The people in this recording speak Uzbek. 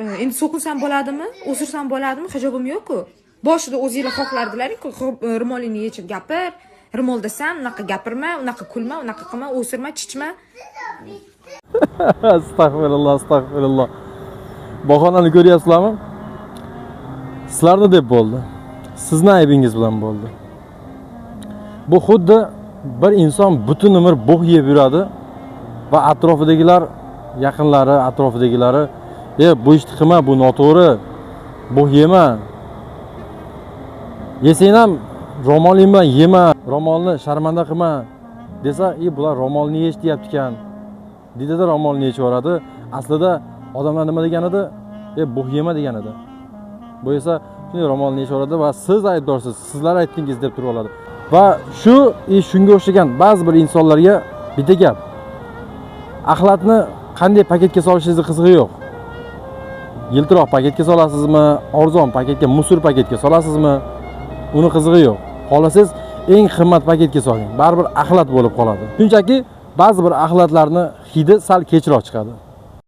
Endi so'kilsam bo'ladimi? O'sirsam bo'ladimi? Hijobim yo'q-ku. Boshida o'zingizlar xohlardilar-ku, ro'molingni yechib gapir, ro'moldasan, unaqa gapirma, unaqa kulma, unaqa qilma, o'sirma, chichma. Astag'firulloh, astag'firulloh. Bahonani ko'ryapsizlarmi? Sizlarni deb bo'ldi. Sizni aybingiz bilan bo'ldi. Bu xuddi bir inson butun umr bug' yeb yuradi va atrofidagilar, yaqinlari, atrofidagilari, bu ishni qilma, bu noto'g'ri, bug' yema. Yesang ham ro'moling bilan yema, ro'molni sharmanda qilma desa, bular ro'molni yeyish deyapti ekan. Dedida ro'molni yechib yoradi. Aslida odamlar nima degan edi? Bug' yema degan edi. Bu esa shunday ro'molni yechib yoradi va siz aybdorsiz, sizlar aytdingiz deb turib oladi. Va shunga o'xshagan ba'zi bir insonlarga bitta gap. Axlatni qanday paketga solishingizni qizig'i yo'q. Yiltiroq paketga solasizmi, arzon paketga, musor paketga solasizmi? Uni qizig'i yo'q. Xolasangiz eng qimmat paketga soling. Baribir axlat bo'lib qoladi. Shunchaki ba'zi bir axlatlarni hidi sal kechroq chiqadi.